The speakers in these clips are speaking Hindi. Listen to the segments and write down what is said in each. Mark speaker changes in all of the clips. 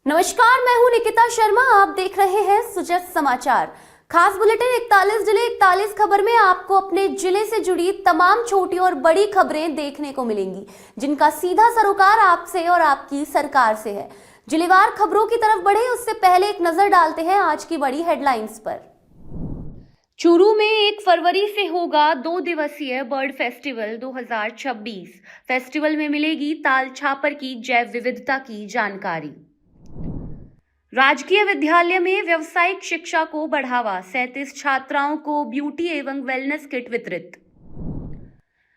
Speaker 1: नमस्कार, मैं हूं निकिता शर्मा। आप देख रहे हैं सुजस समाचार। खास बुलेटिन 41 जिले 41 खबर में आपको अपने जिले से जुड़ी तमाम छोटी और बड़ी खबरें देखने को मिलेंगी, जिनका सीधा सरोकार आपसे और आपकी सरकार से है। जिलेवार खबरों की तरफ बढ़े उससे पहले एक नजर डालते हैं आज की बड़ी हेडलाइंस पर। चूरू में 1 फरवरी से होगा 2 दिवसीय बर्ड फेस्टिवल 2026। फेस्टिवल में मिलेगी ताल छापर की जैव विविधता की जानकारी। राजकीय विद्यालय में व्यावसायिक शिक्षा को बढ़ावा, 37 छात्राओं को ब्यूटी एवं वेलनेस किट वितरित।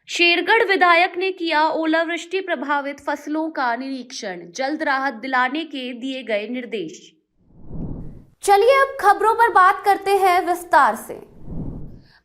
Speaker 1: शेरगढ़ विधायक ने किया ओलावृष्टि प्रभावित फसलों का निरीक्षण, जल्द राहत दिलाने के दिए गए निर्देश। चलिए अब खबरों पर बात करते हैं विस्तार से।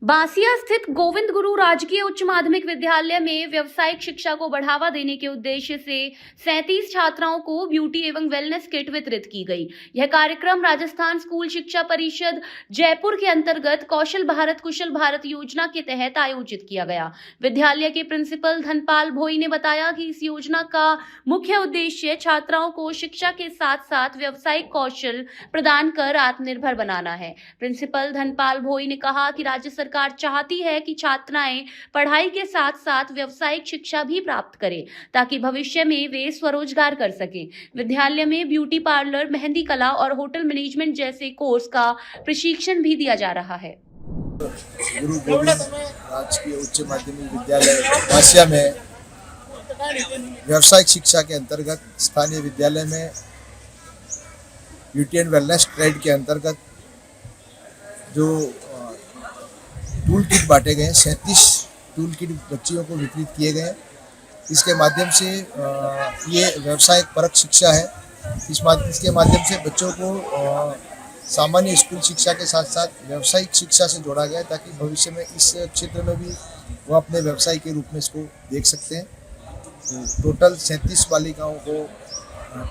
Speaker 1: बांसिया स्थित गोविंद गुरु राजकीय उच्च माध्यमिक विद्यालय में व्यावसायिक शिक्षा को बढ़ावा देने के उद्देश्य से 37 छात्राओं को ब्यूटी एवं वेलनेस किट वितरित की गई। यह कार्यक्रम राजस्थान स्कूल शिक्षा परिषद जयपुर के अंतर्गत कौशल भारत कुशल भारत योजना के तहत आयोजित किया गया। विद्यालय के प्रिंसिपल धनपाल भोई ने बताया कि इस योजना का मुख्य उद्देश्य छात्राओं को शिक्षा के साथ साथ व्यावसायिक कौशल प्रदान कर आत्मनिर्भर बनाना है। प्रिंसिपल धनपाल भोई ने कहा कि राज्य सरकार चाहती है कि छात्राएं पढ़ाई के साथ साथ व्यावसायिक शिक्षा भी प्राप्त करें, ताकि भविष्य में वे स्वरोजगार कर सकें। विद्यालय में ब्यूटी पार्लर, मेहंदी कला और होटल मैनेजमेंट जैसे कोर्स का प्रशिक्षण भी दिया जा रहा है।
Speaker 2: गुरु गोविंद राजकीय उच्च माध्यमिक विद्यालय बांसिया में व्यावसायिक शिक्षा के अंतर्गत स्थानीय विद्यालय में ब्यूटी एंड वेलनेस ट्रेड के अंतर्गत जो टूल किट बांटे गए, 37 टूल किट बच्चियों को वितरित किए गए। इसके माध्यम से ये व्यवसायिक परक शिक्षा है। इसके माध्यम से बच्चों को सामान्य स्कूल शिक्षा के साथ साथ व्यावसायिक शिक्षा से जोड़ा गया, ताकि भविष्य में इस क्षेत्र में भी वो अपने व्यवसाय के रूप में इसको देख सकते हैं। तो टोटल 37 बालिकाओं को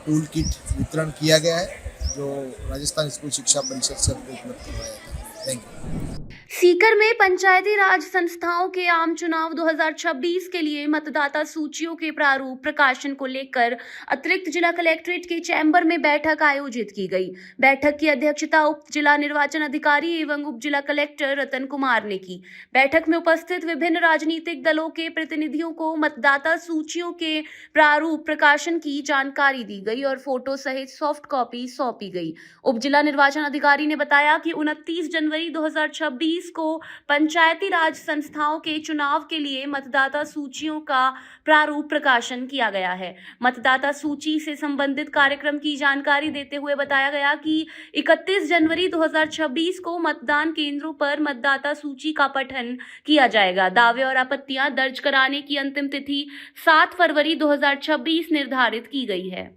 Speaker 2: टूल किट वितरण किया गया है, जो राजस्थान स्कूल शिक्षा परिषद से उपलब्ध करवाया था। Thank you.
Speaker 1: सीकर में पंचायती राज संस्थाओं के आम चुनाव 2026 के लिए मतदाता सूचियों के प्रारूप प्रकाशन को लेकर अतिरिक्त जिला कलेक्ट्रेट के चैम्बर में बैठक आयोजित की गई। बैठक की अध्यक्षता उप जिला निर्वाचन अधिकारी एवं उप जिला कलेक्टर रतन कुमार ने की। बैठक में उपस्थित विभिन्न राजनीतिक दलों के प्रतिनिधियों को मतदाता सूचियों के प्रारूप प्रकाशन की जानकारी दी गई और फोटो सहित सॉफ्ट कॉपी सौंपी गई। उप जिला निर्वाचन अधिकारी ने बताया कि 29 जनवरी 2026 को पंचायती राज संस्थाओं के चुनाव के लिए मतदाता सूचियों का प्रारूप प्रकाशन किया गया है। मतदाता सूची से संबंधित कार्यक्रम की जानकारी देते हुए बताया गया कि 31 जनवरी 2026 को मतदान केंद्रों पर मतदाता सूची का पठन किया जाएगा। दावे और आपत्तियां दर्ज कराने की अंतिम तिथि 7 फरवरी 2026 निर्धारित की गई है।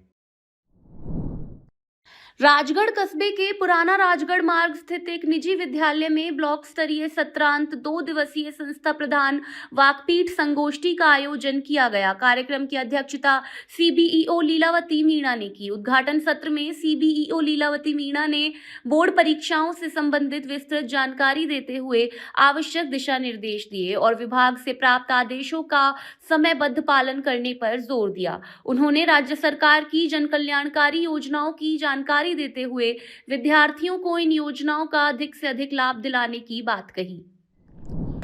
Speaker 1: राजगढ़ कस्बे के पुराना राजगढ़ मार्ग स्थित एक निजी विद्यालय में ब्लॉक स्तरीय सत्रांत 2 दिवसीय संस्था प्रधान वाकपीठ संगोष्ठी का आयोजन किया गया। कार्यक्रम की अध्यक्षता सीबीईओ लीलावती मीणा ने की। उद्घाटन सत्र में सीबीईओ लीलावती मीणा ने बोर्ड परीक्षाओं से संबंधित विस्तृत जानकारी देते हुए आवश्यक दिशा निर्देश दिए और विभाग से प्राप्त आदेशों का समयबद्ध पालन करने पर जोर दिया। उन्होंने राज्य सरकार की जन कल्याणकारी योजनाओं की जानकारी देते हुए विद्यार्थियों को इन योजनाओं का अधिक से अधिक लाभ दिलाने की बात कही।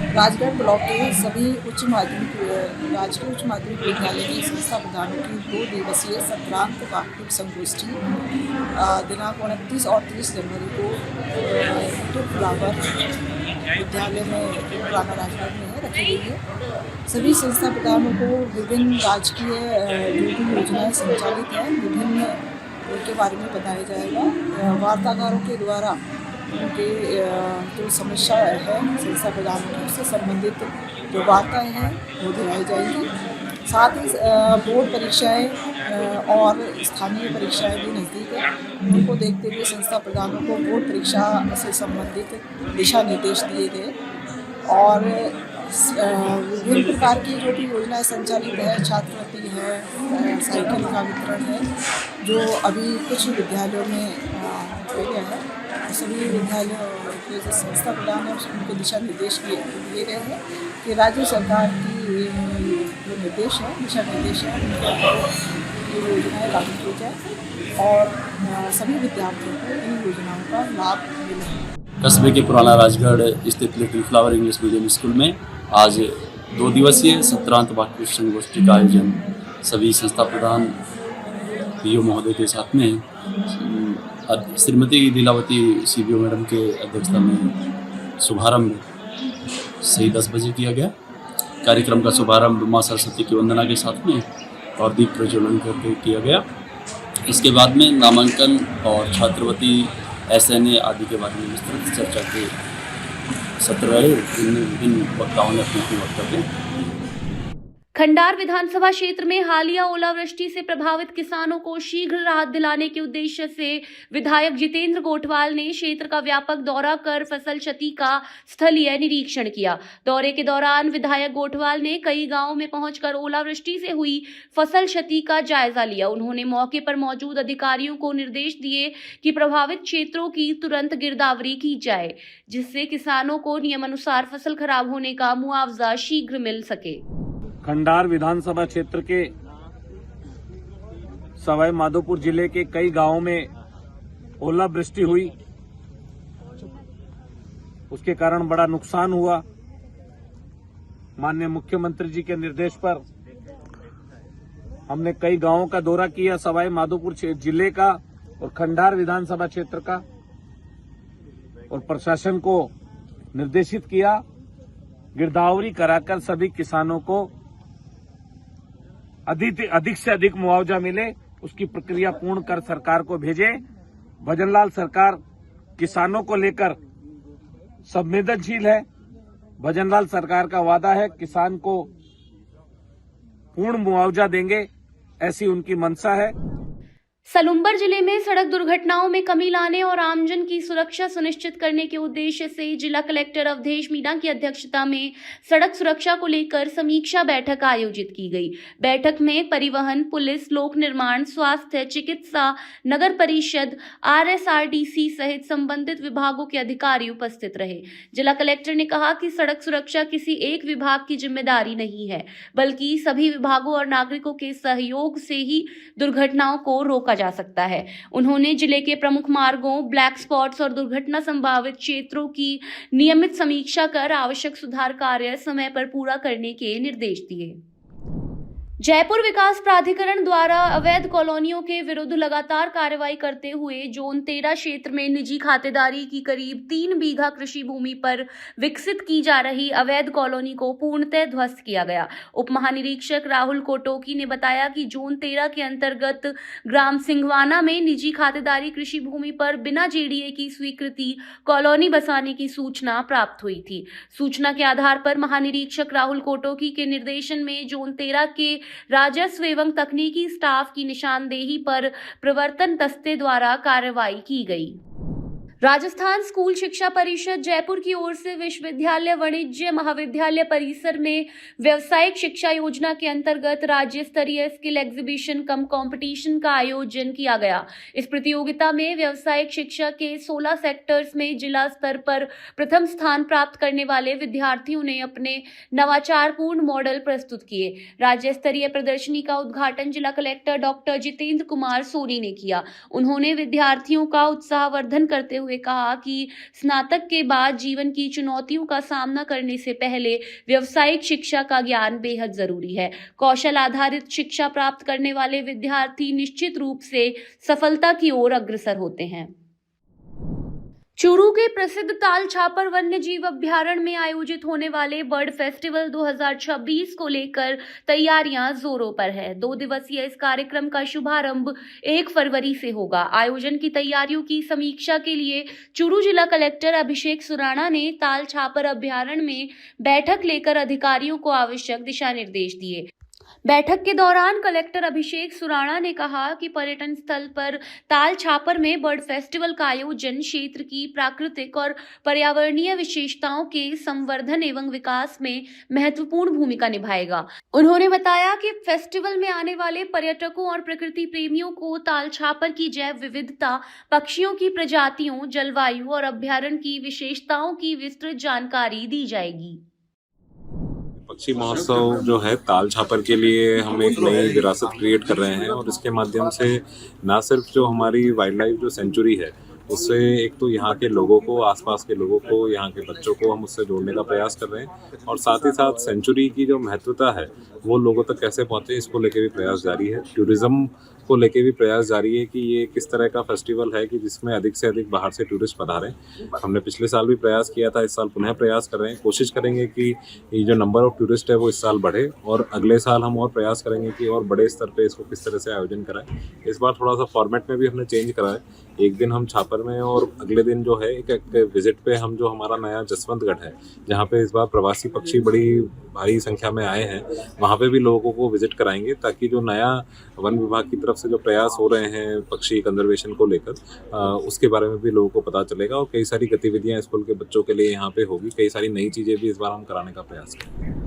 Speaker 3: राजगढ़ ब्लॉक के सभी राजकीय उच्च माध्यमिक विद्यालय के संस्था प्रधानों की 2 दिवसीय सत्रांत वाकपीठ संगोष्ठी दिनांक 29 और 30 जनवरी को फ्लावर विद्यालय में पुराना राजगढ़ में रखी गई है। सभी संस्था प्रधानों को विभिन्न राजकीय जो भी योजनाएं संचालित हैं विभिन्न उनके बारे में बताया जाएगा। वार्ताकारों के द्वारा उनके जो समस्या है संस्था प्रधानों की उससे संबंधित जो वार्ताएं हैं वो दिलाई जाएंगी। साथ ही बोर्ड परीक्षाएं और स्थानीय परीक्षाएं भी नज़दीक है, उनको देखते हुए संस्था प्रधानों को बोर्ड परीक्षा से संबंधित दिशा निर्देश दिए गए और विभिन्न प्रकार की जो भी योजनाएं संचालित है, छात्रवृत्ति है, साइकिल का वितरण है, जो अभी कुछ विद्यालयों में हो गया है। सभी विद्यालयों के जो संस्था प्रदान है उनको दिशा निर्देश दिए गए हैं कि राज्य सरकार की जो निर्देश है, दिशा निर्देश है, उनके ये योजनाएं लागू की जाए और सभी विद्यार्थियों को इन योजनाओं का लाभ मिले।
Speaker 4: कस्बे के पुराना राजगढ़ स्थित little flower English medium school में आज 2 दिवसीय सत्रांत वाक्य संगोष्ठी का आयोजन सभी संस्था प्रधान पीओ महोदय के साथ में श्रीमती लीलावती सीबीओ मैडम के अध्यक्षता में शुभारंभ सही 10 बजे किया गया। कार्यक्रम का शुभारंभ माँ सरस्वती की वंदना के साथ में और दीप प्रज्वलन करके किया गया। इसके बाद में नामांकन और छात्रवृत्ति SNA आदि के बारे में विस्तृत चर्चा के सत्र रहे। इनमें विभिन्न वक्ताओं ने अपने वक्तव्य।
Speaker 1: खंडार विधानसभा क्षेत्र में हालिया ओलावृष्टि से प्रभावित किसानों को शीघ्र राहत दिलाने के उद्देश्य से विधायक जितेंद्र गोठवाल ने क्षेत्र का व्यापक दौरा कर फसल क्षति का स्थलीय निरीक्षण किया। दौरे के दौरान विधायक गोठवाल ने कई गांवों में पहुंचकर ओलावृष्टि से हुई फसल क्षति का जायजा लिया। उन्होंने मौके पर मौजूद अधिकारियों को निर्देश दिए कि प्रभावित क्षेत्रों की तुरंत गिरदावरी की जाए, जिससे किसानों को नियमानुसार फसल खराब होने का मुआवजा शीघ्र मिल सके।
Speaker 5: खंडार विधानसभा क्षेत्र के सवाई माधोपुर जिले के कई गांवों में ओलावृष्टि हुई, उसके कारण बड़ा नुकसान हुआ। माननीय मुख्यमंत्री जी के निर्देश पर हमने कई गांवों का दौरा किया, सवाई माधोपुर जिले का और खंडार विधानसभा क्षेत्र का, और प्रशासन को निर्देशित किया गिरदावरी कराकर सभी किसानों को अधिक से अधिक मुआवजा मिले, उसकी प्रक्रिया पूर्ण कर सरकार को भेजे। भजनलाल सरकार किसानों को लेकर संवेदनशील है। भजनलाल सरकार का वादा है किसान को पूर्ण मुआवजा देंगे, ऐसी उनकी मंशा है।
Speaker 1: सलुम्बर जिले में सड़क दुर्घटनाओं में कमी लाने और आमजन की सुरक्षा सुनिश्चित करने के उद्देश्य से जिला कलेक्टर अवधेश मीणा की अध्यक्षता में सड़क सुरक्षा को लेकर समीक्षा बैठक आयोजित की गई। बैठक में परिवहन, पुलिस, लोक निर्माण, स्वास्थ्य, चिकित्सा, नगर परिषद, RSRDC सहित संबंधित विभागों के अधिकारी उपस्थित रहे। जिला कलेक्टर ने कहा कि सड़क सुरक्षा किसी एक विभाग की जिम्मेदारी नहीं है, बल्कि सभी विभागों और नागरिकों के सहयोग से ही दुर्घटनाओं को रोका जा सकता है। उन्होंने जिले के प्रमुख मार्गों, ब्लैक स्पॉट्स और दुर्घटना संभावित क्षेत्रों की नियमित समीक्षा कर आवश्यक सुधार कार्य समय पर पूरा करने के निर्देश दिए। जयपुर विकास प्राधिकरण द्वारा अवैध कॉलोनियों के विरुद्ध लगातार कार्रवाई करते हुए जोन 13 क्षेत्र में निजी खातेदारी की करीब 3 बीघा कृषि भूमि पर विकसित की जा रही अवैध कॉलोनी को पूर्णतः ध्वस्त किया गया। उप महानिरीक्षक राहुल कोटोकी ने बताया कि जोन 13 के अंतर्गत ग्राम सिंघवाना में निजी खातेदारी कृषि भूमि पर बिना JDA की स्वीकृति कॉलोनी बसाने की सूचना प्राप्त हुई थी। सूचना के आधार पर महानिरीक्षक राहुल कोटोकी के निर्देशन में जोन 13 के राजस्व एवं तकनीकी स्टाफ की निशानदेही पर प्रवर्तन दस्ते द्वारा कार्रवाई की गई। राजस्थान स्कूल शिक्षा परिषद जयपुर की ओर से विश्वविद्यालय वाणिज्य महाविद्यालय परिसर में व्यावसायिक शिक्षा योजना के अंतर्गत राज्य स्तरीय स्किल एग्जीबिशन कम कंपटीशन का आयोजन किया गया। इस प्रतियोगिता में व्यावसायिक शिक्षा के 16 सेक्टर्स में जिला स्तर पर प्रथम स्थान प्राप्त करने वाले विद्यार्थियों ने अपने नवाचारपूर्ण मॉडल प्रस्तुत किए। राज्य स्तरीय प्रदर्शनी का उद्घाटन जिला कलेक्टर डॉक्टर जितेंद्र कुमार सोनी ने किया। उन्होंने विद्यार्थियों का उत्साहवर्धन करते हुए कहा कि स्नातक के बाद जीवन की चुनौतियों का सामना करने से पहले व्यावसायिक शिक्षा का ज्ञान बेहद जरूरी है। कौशल आधारित शिक्षा प्राप्त करने वाले विद्यार्थी निश्चित रूप से सफलता की ओर अग्रसर होते हैं। चूरू के प्रसिद्ध ताल छापर वन्य जीव अभ्यारण्य में आयोजित होने वाले बर्ड फेस्टिवल 2026 को लेकर तैयारियां जोरों पर है। 2 दिवसीय इस कार्यक्रम का शुभारंभ 1 फरवरी से होगा। आयोजन की तैयारियों की समीक्षा के लिए चूरू जिला कलेक्टर अभिषेक सुराणा ने ताल छापर अभ्यारण्य में बैठक लेकर अधिकारियों को आवश्यक दिशा निर्देश दिए। बैठक के दौरान कलेक्टर अभिषेक सुराणा ने कहा कि पर्यटन स्थल पर ताल छापर में बर्ड फेस्टिवल का आयोजन क्षेत्र की प्राकृतिक और पर्यावरणीय विशेषताओं के संवर्धन एवं विकास में महत्वपूर्ण भूमिका निभाएगा। उन्होंने बताया कि फेस्टिवल में आने वाले पर्यटकों और प्रकृति प्रेमियों को ताल छापर की जैव विविधता, पक्षियों की प्रजातियों, जलवायु और अभ्यारण्य की विशेषताओं की विस्तृत जानकारी दी जाएगी।
Speaker 6: पक्षी महोत्सव जो है ताल छापर के लिए हम एक नई विरासत क्रिएट कर रहे हैं और इसके माध्यम से ना सिर्फ जो हमारी वाइल्ड लाइफ जो सेंचुरी है उससे एक तो यहाँ के लोगों को, आसपास के लोगों को, यहाँ के बच्चों को हम उससे जोड़ने का प्रयास कर रहे हैं और साथ ही साथ सेंचुरी की जो महत्वता है वो लोगों तक कैसे पहुँचे इसको लेके भी प्रयास जारी है। टूरिज्म को लेके भी प्रयास जारी है कि ये किस तरह का फेस्टिवल है कि जिसमें अधिक से अधिक बाहर से टूरिस्ट पधारें। हमने पिछले साल भी प्रयास किया था, इस साल पुनः प्रयास कर रहे हैं। कोशिश करेंगे कि ये जो नंबर ऑफ टूरिस्ट है वो इस साल बढ़े और अगले साल हम और प्रयास करेंगे कि और बड़े स्तर पे इसको किस तरह से आयोजन कराएं। इस बार थोड़ा सा फॉर्मेट में भी हमने चेंज करा है। एक दिन हम छापर में और अगले दिन जो है एक विजिट पे हम जो हमारा नया जसवंतगढ़ है जहाँ पे इस बार प्रवासी पक्षी बड़ी भारी संख्या में आए हैं वहाँ पे भी लोगों को विजिट कराएंगे ताकि जो नया वन विभाग की तरफ से जो प्रयास हो रहे हैं पक्षी कंजर्वेशन को लेकर उसके बारे में भी लोगों को पता चलेगा और कई सारी गतिविधियां स्कूल के बच्चों के लिए यहाँ पे होगी। कई सारी नई चीजें भी इस बार हम कराने का प्रयास करेंगे।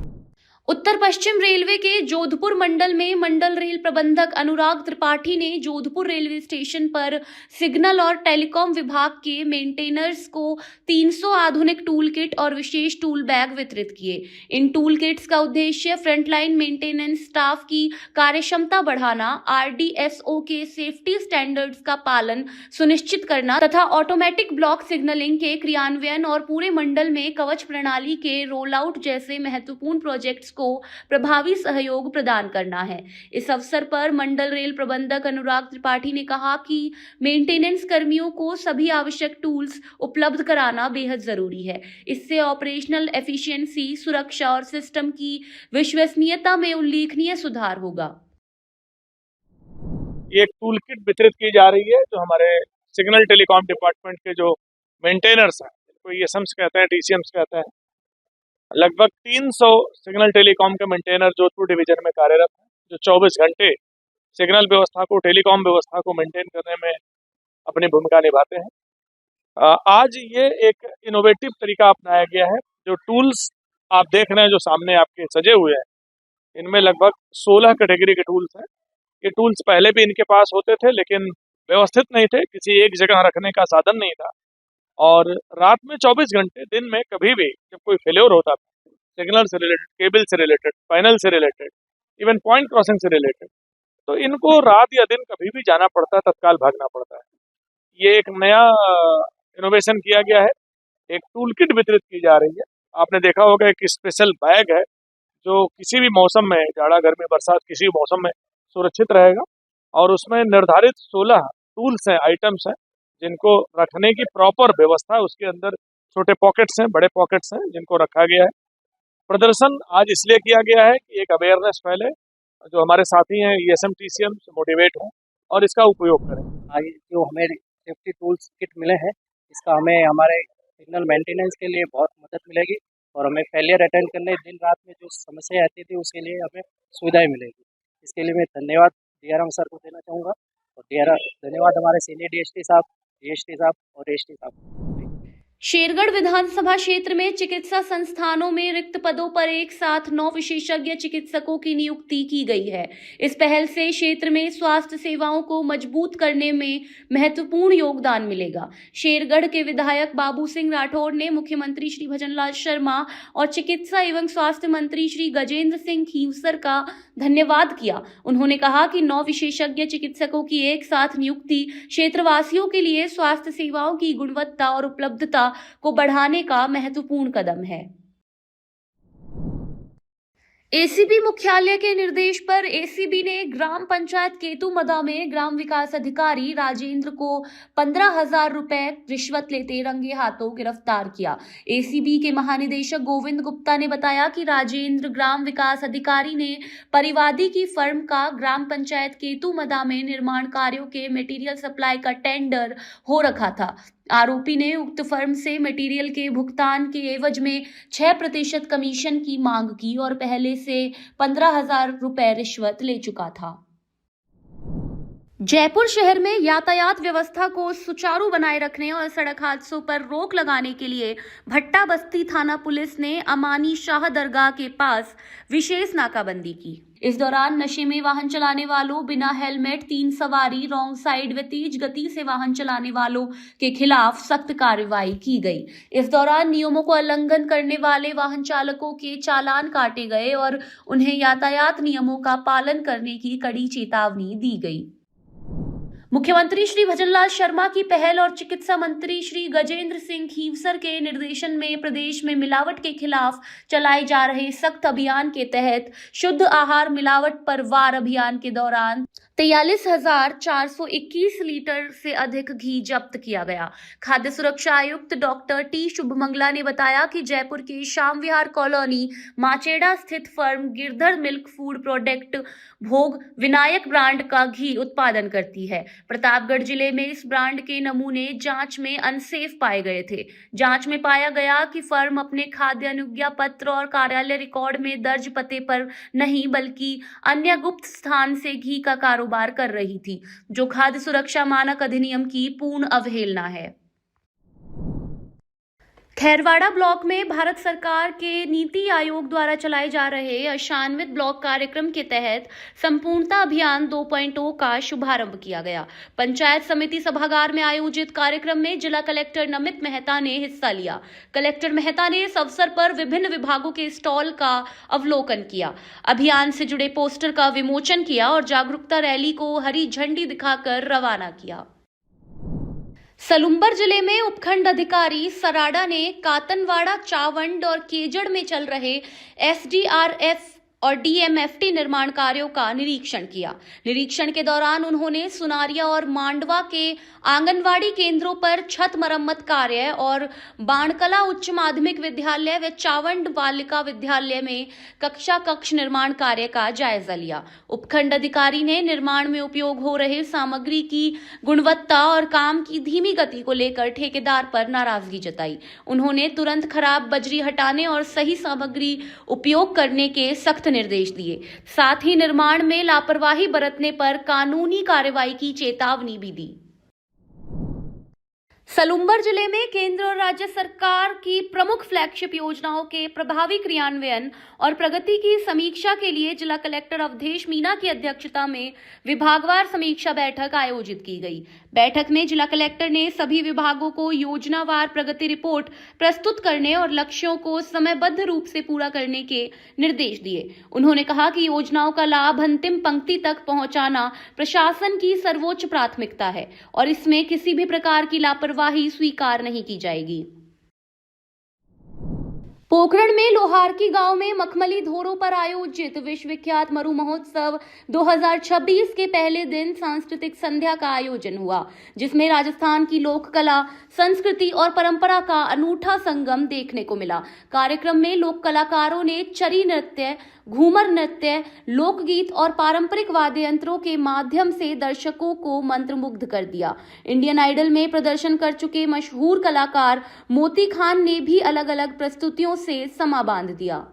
Speaker 1: उत्तर पश्चिम रेलवे के जोधपुर मंडल में मंडल रेल प्रबंधक अनुराग त्रिपाठी ने जोधपुर रेलवे स्टेशन पर सिग्नल और टेलीकॉम विभाग के मेंटेनर्स को 300 आधुनिक टूल किट और विशेष टूल बैग वितरित किए। इन टूल किट्स का उद्देश्य फ्रंटलाइन मेंटेनेंस स्टाफ की कार्यक्षमता बढ़ाना, RDSO के सेफ्टी स्टैंडर्ड्स का पालन सुनिश्चित करना तथा ऑटोमेटिक ब्लॉक सिग्नलिंग के क्रियान्वयन और पूरे मंडल में कवच प्रणाली के रोल आउट जैसे महत्वपूर्ण प्रोजेक्ट्स को प्रभावी सहयोग प्रदान करना है। इस अवसर पर मंडल रेल प्रबंधक अनुराग त्रिपाठी ने कहा कि मेंटेनेंस कर्मियों को सभी आवश्यक टूल्स उपलब्ध कराना बेहद जरूरी है। इससे ऑपरेशनल एफिशिएंसी, सुरक्षा और सिस्टम की विश्वसनीयता में उल्लेखनीय सुधार होगा।
Speaker 7: ये एक टूल किट वितरित की जा रही है जो हमारे सिग्नल टेलीकॉम डिपार्टमेंट के जो मेंटेनर्स हैं, कोई एसएम्स कहते हैं, TCMs कहते हैं, लगभग 300 सिग्नल टेलीकॉम के मेंटेनर जोधपुर डिवीजन में कार्यरत हैं जो 24 घंटे सिग्नल व्यवस्था को, टेलीकॉम व्यवस्था को मेंटेन करने में अपनी भूमिका निभाते हैं। आज ये एक इनोवेटिव तरीका अपनाया गया है। जो टूल्स आप देख रहे हैं जो सामने आपके सजे हुए हैं, इनमें लगभग 16 कैटेगरी के टूल्स हैं। ये टूल्स पहले भी इनके पास होते थे लेकिन व्यवस्थित नहीं थे, किसी एक जगह रखने का साधन नहीं था और रात में 24 घंटे, दिन में कभी भी जब कोई फेल्योर होता था, सिग्नल से रिलेटेड, केबल से रिलेटेड, पैनल से रिलेटेड, इवन पॉइंट क्रॉसिंग से रिलेटेड, तो इनको रात या दिन कभी भी जाना पड़ता है, तत्काल भागना पड़ता है। ये एक नया इनोवेशन किया गया है, एक टूल किट वितरित की जा रही है। आपने देखा होगा एक स्पेशल बैग है जो किसी भी मौसम में, जाड़ा, गर्मी, बरसात, किसी भी मौसम में सुरक्षित रहेगा और उसमें निर्धारित 16 टूल्स हैं, आइटम्स हैं जिनको रखने की प्रॉपर व्यवस्था है। उसके अंदर छोटे पॉकेट्स हैं, बड़े पॉकेट्स हैं जिनको रखा गया है। प्रदर्शन आज इसलिए किया गया है कि एक अवेयरनेस फैले, जो हमारे साथी हैं ESM TCM से मोटिवेट हों और इसका उपयोग करें।
Speaker 8: आज जो हमें सेफ्टी टूल्स किट मिले हैं, इसका हमें हमारे सिग्नल मेंटेनेंस के लिए बहुत मदद मिलेगी और हमें फेलियर अटेंड करने दिन रात में जो समस्याएं आती थी उसके लिए हमें सुविधाएं मिलेगी। इसके लिए मैं धन्यवाद DRM सर को देना चाहूँगा और धन्यवाद हमारे सीनियर DST साहब, DST साहब और ST साहब।
Speaker 1: शेरगढ़ विधानसभा क्षेत्र में चिकित्सा संस्थानों में रिक्त पदों पर एक साथ 9 विशेषज्ञ चिकित्सकों की नियुक्ति की गई है। इस पहल से क्षेत्र में स्वास्थ्य सेवाओं को मजबूत करने में महत्वपूर्ण योगदान मिलेगा। शेरगढ़ के विधायक बाबू सिंह राठौड़ ने मुख्यमंत्री श्री भजनलाल शर्मा और चिकित्सा एवं स्वास्थ्य मंत्री श्री गजेंद्र सिंह खींवसर का धन्यवाद किया। उन्होंने कहा कि 9 विशेषज्ञ चिकित्सकों की एक साथ नियुक्ति क्षेत्रवासियों के लिए स्वास्थ्य सेवाओं की गुणवत्ता और उपलब्धता को बढ़ाने का महत्वपूर्ण कदम है। एसीबी मुख्यालय के निर्देश पर एसीबी ने ग्राम पंचायत केतुमदा में ग्राम विकास अधिकारी राजेंद्र को 15,000 रुपए रिश्वत लेते रंगे हाथों गिरफ्तार किया। एसीबी के महानिदेशक गोविंद गुप्ता ने बताया कि राजेंद्र ग्राम विकास अधिकारी ने परिवादी की फर्म का ग्राम पंचायत केतुमदा में निर्माण कार्यों के मटेरियल सप्लाई का टेंडर हो रखा था। आरोपी ने उक्त फर्म से मटेरियल के भुगतान के एवज में 6% कमीशन की मांग की और पहले से 15,000 रुपए रिश्वत ले चुका था। जयपुर शहर में यातायात व्यवस्था को सुचारू बनाए रखने और सड़क हादसों पर रोक लगाने के लिए भट्टा बस्ती थाना पुलिस ने अमानी शाह दरगाह के पास विशेष नाकाबंदी की। इस दौरान नशे में वाहन चलाने वालों, बिना हेलमेट, 3 सवारी, रॉन्ग साइड व तेज गति से वाहन चलाने वालों के खिलाफ सख्त कार्रवाई की गई। इस दौरान नियमों को उल्लंघन करने वाले वाहन चालकों के चालान काटे गए और उन्हें यातायात नियमों का पालन करने की कड़ी चेतावनी दी गई। मुख्यमंत्री श्री भजनलाल शर्मा की पहल और चिकित्सा मंत्री श्री गजेंद्र सिंह खीवसर के निर्देशन में प्रदेश में मिलावट के खिलाफ चलाए जा रहे सख्त अभियान के तहत शुद्ध आहार मिलावट पर वार अभियान के दौरान 43,421 लीटर से अधिक घी जब्त किया गया। खाद्य सुरक्षा आयुक्त डॉक्टर टी शुभमंगला ने बताया कि जयपुर के श्याम विहार कॉलोनी माचेड़ा स्थित firm Girdhar milk food product भोग विनायक ब्रांड का घी उत्पादन करती है। प्रतापगढ़ जिले में इस ब्रांड के नमूने जांच में अनसेफ पाए गए थे। जांच में पाया गया कि फर्म अपने खाद्य अनुज्ञा पत्र और कार्यालय रिकॉर्ड में दर्ज पते पर नहीं बल्कि अन्य गुप्त स्थान से घी का कारोबार कर रही थी, जो खाद्य सुरक्षा मानक अधिनियम की पूर्ण अवहेलना है। खैरवाड़ा ब्लॉक में भारत सरकार के नीति आयोग द्वारा चलाए जा रहे अशान्वित ब्लॉक कार्यक्रम के तहत संपूर्णता अभियान 2.0 का शुभारंभ किया गया। पंचायत समिति सभागार में आयोजित कार्यक्रम में जिला कलेक्टर नमित मेहता ने हिस्सा लिया। कलेक्टर मेहता ने इस अवसर पर विभिन्न विभागों के स्टॉल का अवलोकन किया, अभियान से जुड़े पोस्टर का विमोचन किया और जागरूकता रैली को हरी झंडी दिखाकर रवाना किया। सलुम्बर जिले में उपखंड अधिकारी सराडा ने कातनवाड़ा, चावंड और केजड़ में चल रहे एसडीआरएफ और डीएमएफटी निर्माण कार्यों का निरीक्षण किया। निरीक्षण के दौरान उन्होंने सुनारिया और मांडवा के आंगनवाड़ी केंद्रों पर छत मरम्मत कार्य और बाणकला उच्च माध्यमिक विद्यालय व चावंड बालिका विद्यालय में कक्षा कक्ष निर्माण कार्य का जायजा लिया। उपखंड अधिकारी ने निर्माण में उपयोग हो रहे सामग्री की गुणवत्ता और काम की धीमी गति को लेकर ठेकेदार पर नाराजगी जताई। उन्होंने तुरंत खराब बजरी हटाने और सही सामग्री उपयोग करने के सख्त निर्देश दिए। साथ ही निर्माण में लापरवाही बरतने पर कानूनी कार्रवाई की चेतावनी भी दी। सलुम्बर जिले में केंद्र और राज्य सरकार की प्रमुख फ्लैगशिप योजनाओं के प्रभावी क्रियान्वयन और प्रगति की समीक्षा के लिए जिला कलेक्टर अवधेश मीना की अध्यक्षता में विभागवार समीक्षा बैठक आयोजित की गई। बैठक में जिला कलेक्टर ने सभी विभागों को योजनावार प्रगति रिपोर्ट प्रस्तुत करने और लक्ष्यों को समयबद्ध रूप से पूरा करने के निर्देश दिए। उन्होंने कहा कि योजनाओं का लाभ अंतिम पंक्ति तक पहुंचाना प्रशासन की सर्वोच्च प्राथमिकता है और इसमें किसी भी प्रकार की लापरवाही स्वीकार नहीं की जाएगी। पोखरण में लोहारकी गांव में मखमली धोरों पर आयोजित विश्व विख्यात मरु महोत्सव 2026 के पहले दिन सांस्कृतिक संध्या का आयोजन हुआ, जिसमें राजस्थान की लोक कला, संस्कृति और परंपरा का अनूठा संगम देखने को मिला। कार्यक्रम में लोक कलाकारों ने चरी नृत्य, घूमर नृत्य, लोकगीत और पारंपरिक वाद्य यंत्रों के माध्यम से दर्शकों को मंत्रमुग्ध कर दिया। इंडियन आइडल में प्रदर्शन कर चुके मशहूर कलाकार मोती खान ने भी अलग अलग प्रस्तुतियों से समा बांध दिया।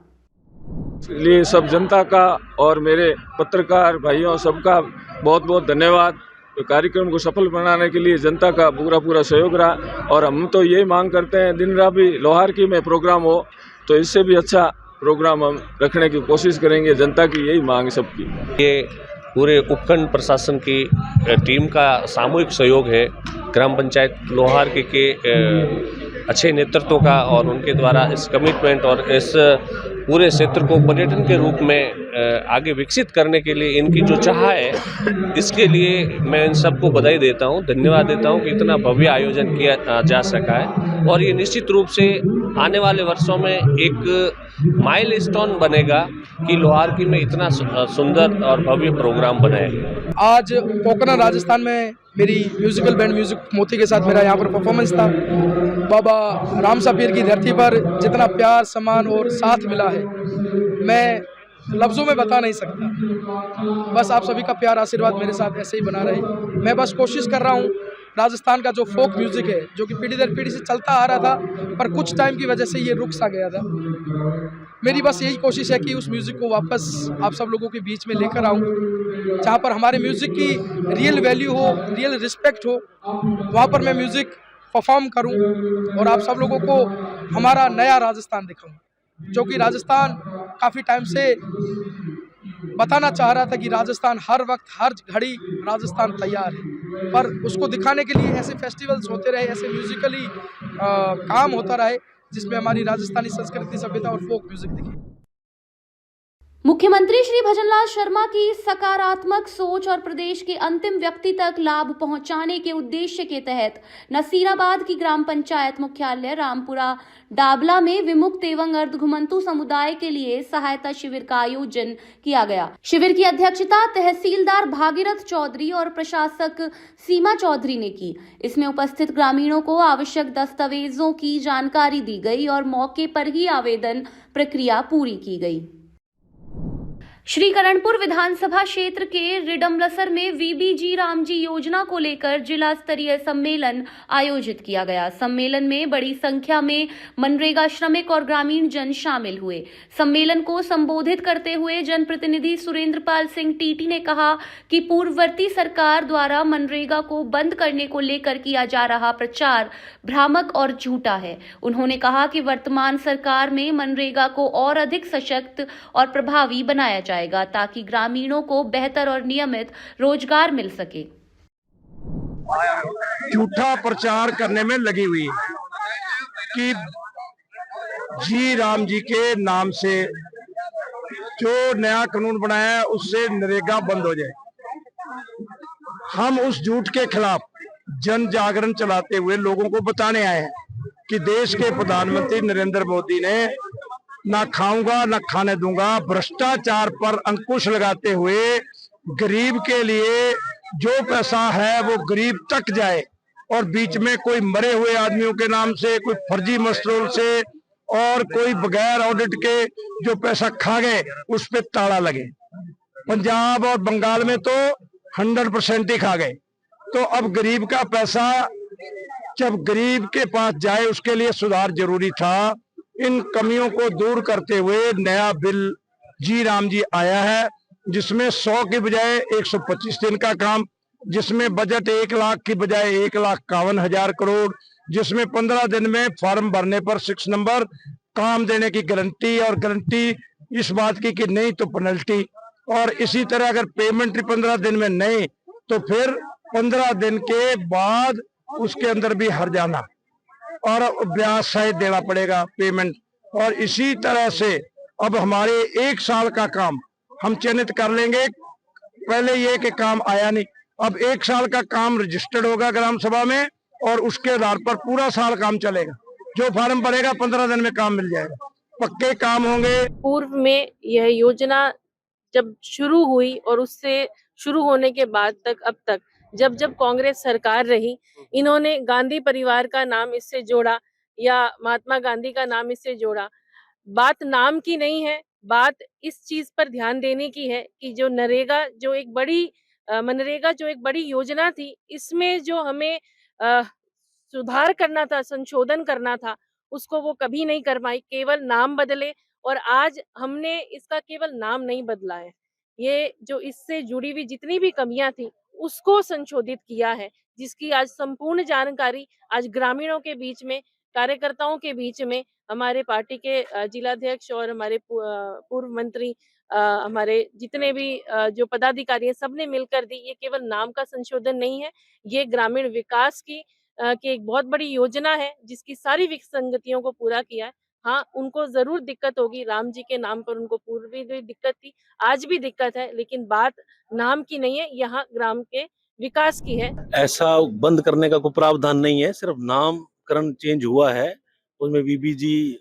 Speaker 9: लिए सब जनता का और मेरे पत्रकार भाइयों सबका बहुत बहुत धन्यवाद। कार्यक्रम को सफल बनाने के लिए जनता का पूरा सहयोग रहा और हम तो यही मांग करते हैं दिन रात भी लोहारकी में प्रोग्राम हो तो इससे भी अच्छा प्रोग्राम हम रखने की कोशिश करेंगे। जनता की यही मांग सबकी।
Speaker 10: ये पूरे उपखंड प्रशासन की टीम का सामूहिक सहयोग है। ग्राम पंचायत लोहारकी के अच्छे नेतृत्व का और उनके द्वारा इस कमिटमेंट और इस पूरे क्षेत्र को पर्यटन के रूप में आगे विकसित करने के लिए इनकी जो चाह है, इसके लिए मैं इन सबको बधाई देता हूं, धन्यवाद देता हूं कि इतना भव्य आयोजन किया जा सका है और ये निश्चित रूप से आने वाले वर्षों में एक माइलस्टोन बनेगा कि लोहारकी में इतना सुंदर और भव्य प्रोग्राम बने।
Speaker 11: आज पोखरण राजस्थान में मेरी म्यूजिकल बैंड म्यूजिक मोती के साथ मेरा यहाँ पर परफॉर्मेंस था। बाबा राम सापीर की धरती पर जितना प्यार, सम्मान और साथ मिला है मैं लफ्ज़ों में बता नहीं सकता। बस आप सभी का प्यार, आशीर्वाद मेरे साथ ऐसे ही बना रहे। मैं बस कोशिश कर रहा हूँ राजस्थान का जो फोक म्यूज़िक है, जो कि पीढ़ी दर पीढ़ी से चलता आ रहा था पर कुछ टाइम की वजह से ये रुक सा गया था, मेरी बस यही कोशिश है कि उस म्यूज़िक को वापस आप सब लोगों के बीच में लेकर आऊँ, जहाँ पर हमारे म्यूज़िक की रियल वैल्यू हो, रियल रिस्पेक्ट हो, वहाँ पर मैं म्यूज़िक परफॉर्म करूँ और आप सब लोगों को हमारा नया राजस्थान दिखाऊँ, जो कि राजस्थान काफ़ी टाइम से बताना चाह रहा था कि राजस्थान हर वक्त हर घड़ी राजस्थान तैयार है, पर उसको दिखाने के लिए ऐसे फेस्टिवल्स होते रहे, ऐसे म्यूजिकली काम होता रहे जिसमें हमारी राजस्थानी संस्कृति, सभ्यता और फोक म्यूजिक दिखे।
Speaker 1: मुख्यमंत्री श्री भजनलाल शर्मा की सकारात्मक सोच और प्रदेश के अंतिम व्यक्ति तक लाभ पहुंचाने के उद्देश्य के तहत नसीराबाद की ग्राम पंचायत मुख्यालय रामपुरा डाबला में विमुक्त एवं अर्धघुमंतु समुदाय के लिए सहायता शिविर का आयोजन किया गया। शिविर की अध्यक्षता तहसीलदार भागीरथ चौधरी और प्रशासक सीमा चौधरी ने की। इसमें उपस्थित ग्रामीणों को आवश्यक दस्तावेजों की जानकारी दी गई और मौके पर ही आवेदन प्रक्रिया पूरी की गई। श्री करणपुर विधानसभा क्षेत्र के रिडमलसर में वीबीजी रामजी योजना को लेकर जिला स्तरीय सम्मेलन आयोजित किया गया। सम्मेलन में बड़ी संख्या में मनरेगा श्रमिक और ग्रामीण जन शामिल हुए। सम्मेलन को संबोधित करते हुए जनप्रतिनिधि सुरेंद्रपाल सिंह टीटी ने कहा कि पूर्ववर्ती सरकार द्वारा मनरेगा को बंद करने को लेकर किया जा रहा प्रचार भ्रामक और झूठा है। उन्होंने कहा कि वर्तमान सरकार में मनरेगा को और अधिक सशक्त और प्रभावी बनाया जाएगा ताकि ग्रामीणों को बेहतर और नियमित रोजगार मिल सके।
Speaker 12: झूठा प्रचार करने में लगी हुई कि जी राम जी के नाम से जो नया कानून बनाया है उससे नरेगा बंद हो जाए। हम उस झूठ के खिलाफ जन जागरण चलाते हुए लोगों को बताने आए हैं कि देश के प्रधानमंत्री नरेंद्र मोदी ने ना खाऊंगा ना खाने दूंगा भ्रष्टाचार पर अंकुश लगाते हुए गरीब के लिए जो पैसा है वो गरीब तक जाए और बीच में कोई मरे हुए आदमियों के नाम से, कोई फर्जी मस्टरोल से और कोई बगैर ऑडिट के जो पैसा खा गए उस पे ताला लगे। पंजाब और बंगाल में तो 100% ही खा गए। तो अब गरीब का पैसा जब गरीब के पास जाए उसके लिए सुधार जरूरी था। इन कमियों को दूर करते हुए नया बिल जी राम जी आया है जिसमें 100 की बजाय 125 दिन का काम, जिसमें बजट 1 लाख की बजाय 1,51,000 करोड़, जिसमें 15 दिन में फॉर्म भरने पर 6 नंबर काम देने की गारंटी और गारंटी इस बात की कि नहीं तो पेनल्टी। और इसी तरह अगर पेमेंट 15 दिन में नहीं तो फिर 15 दिन के बाद उसके अंदर भी हर जाना और ब्याज सहित देना पड़ेगा पेमेंट। और इसी तरह से अब हमारे 1 साल का काम हम चिन्हित कर लेंगे। पहले ये कि काम आया नहीं, अब 1 साल का काम रजिस्टर्ड होगा ग्राम सभा में और उसके आधार पर पूरा साल काम चलेगा। जो फार्म भरेगा 15 दिन में काम मिल जाएगा, पक्के काम होंगे।
Speaker 13: पूर्व में यह योजना जब शुरू हुई और उससे शुरू होने के बाद तक अब तक जब जब कांग्रेस सरकार रही, इन्होंने गांधी परिवार का नाम इससे जोड़ा या महात्मा गांधी का नाम इससे जोड़ा। बात नाम की नहीं है, बात इस चीज पर ध्यान देने की है कि जो मनरेगा जो एक बड़ी योजना थी, इसमें जो हमें सुधार करना था, संशोधन करना था, उसको वो कभी नहीं कर पाई। केवल नाम बदले और आज हमने इसका केवल नाम नहीं बदला है, ये जो इससे जुड़ी हुई जितनी भी कमियां थी उसको संशोधित किया है, जिसकी आज संपूर्ण जानकारी आज ग्रामीणों के बीच में, कार्यकर्ताओं के बीच में, हमारे पार्टी के जिलाध्यक्ष और हमारे पूर्व मंत्री, हमारे जितने भी जो पदाधिकारी हैं, सबने मिलकर दी। ये केवल नाम का संशोधन नहीं है, ये ग्रामीण विकास की एक बहुत बड़ी योजना है जिसकी सारी विसंगतियों को पूरा किया है। हाँ, उनको जरूर दिक्कत होगी, राम जी के नाम पर उनको पूर्व भी दिक्कत थी, आज भी दिक्कत है, लेकिन बात नाम की नहीं है, यहाँ ग्राम के विकास की है।
Speaker 14: ऐसा बंद करने का कोई प्रावधान नहीं है, सिर्फ नामकरण चेंज हुआ है। उसमें बीबीजी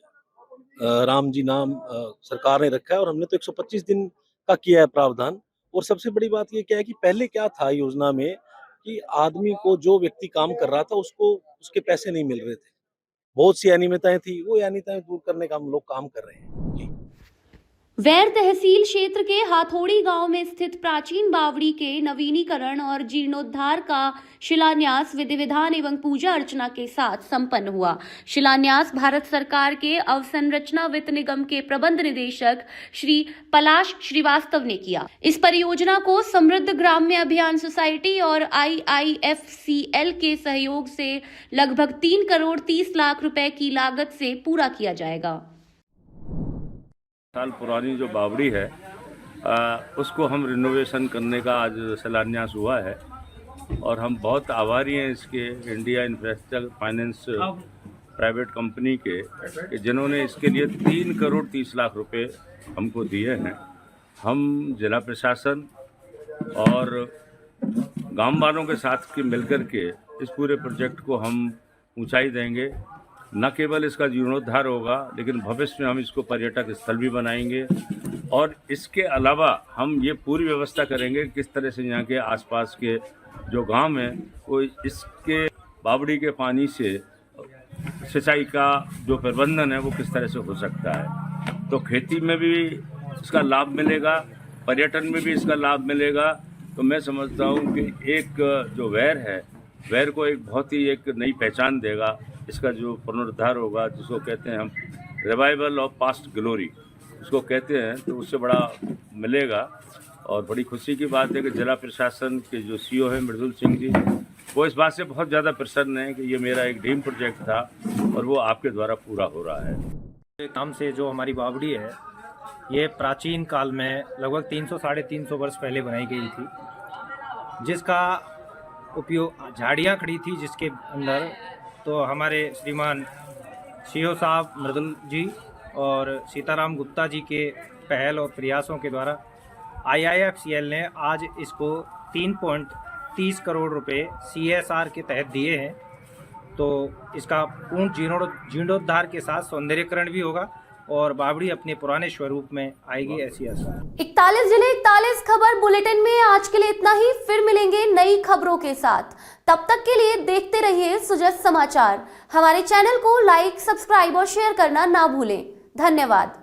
Speaker 14: राम जी नाम सरकार ने रखा है और हमने तो 125 दिन का किया है प्रावधान। और सबसे बड़ी बात ये क्या है कि पहले क्या था योजना में कि आदमी को, जो व्यक्ति काम कर रहा था उसको उसके पैसे नहीं मिल रहे थे, बहुत सी अनियमितताएं थी, वो अनियमितताएं दूर करने का हम लोग काम कर रहे हैं। जी।
Speaker 1: वैर तहसील क्षेत्र के हाथोड़ी गांव में स्थित प्राचीन बावड़ी के नवीनीकरण और जीर्णोद्धार का शिलान्यास विधि विधान एवं पूजा अर्चना के साथ संपन्न हुआ। शिलान्यास भारत सरकार के अवसंरचना वित्त निगम के प्रबंध निदेशक श्री पलाश श्रीवास्तव ने किया। इस परियोजना को समृद्ध ग्राम्य अभियान सोसाइटी और IIFCL के सहयोग से लगभग 3 करोड़ 30 लाख रुपए की लागत से पूरा किया जाएगा।
Speaker 15: साल पुरानी जो बावड़ी है उसको हम रिनोवेशन करने का आज शिलान्यास हुआ है और हम बहुत आभारी हैं इसके India infrastructure finance private company के कि जिन्होंने इसके लिए 3 करोड़ 30 लाख रुपए हमको दिए हैं। हम जिला प्रशासन और गांव वालों के साथ मिलकर के इस पूरे प्रोजेक्ट को हम ऊंचाई देंगे। न केवल इसका जीर्णोद्धार होगा लेकिन भविष्य में हम इसको पर्यटक स्थल भी बनाएंगे और इसके अलावा हम ये पूरी व्यवस्था करेंगे किस तरह से यहाँ के आसपास के जो गांव हैं वो इसके बावड़ी के पानी से सिंचाई का जो प्रबंधन है वो किस तरह से हो सकता है। तो खेती में भी इसका लाभ मिलेगा, पर्यटन में भी इसका लाभ मिलेगा। तो मैं समझता हूँ कि एक जो वैर है, वैर को एक बहुत ही एक नई पहचान देगा। इसका जो पुनरुद्धार होगा, जिसको कहते हैं हम रिवाइवल ऑफ पास्ट ग्लोरी, इसको कहते हैं, तो उससे बड़ा मिलेगा। और बड़ी खुशी की बात है कि जिला प्रशासन के जो सीईओ हैं मृदुल सिंह जी, वो इस बात से बहुत ज़्यादा प्रसन्न हैं कि ये मेरा एक ड्रीम प्रोजेक्ट था और वो आपके द्वारा पूरा हो रहा है।
Speaker 16: नाम से जो हमारी बावड़ी है, ये प्राचीन काल में लगभग 300-350 वर्ष पहले बनाई गई थी, जिसका उपयोग झाड़ियाँ खड़ी थी जिसके अंदर। तो हमारे श्रीमान सीईओ साहब मृदुल जी और सीताराम गुप्ता जी के पहल और प्रयासों के द्वारा IIFCL ने आज इसको 3.30 करोड़ रुपए CSR के तहत दिए हैं। तो इसका पूर्ण जीर्णोद्धार के साथ सौंदर्यीकरण भी होगा और बावड़ी अपने पुराने स्वरूप में आएगी, ऐसी आशा।
Speaker 1: 41 जिले 41 खबर बुलेटिन में आज के लिए इतना ही। फिर मिलेंगे नई खबरों के साथ। तब तक के लिए देखते रहिए सुजस समाचार। हमारे चैनल को लाइक, सब्सक्राइब और शेयर करना ना भूलें। धन्यवाद।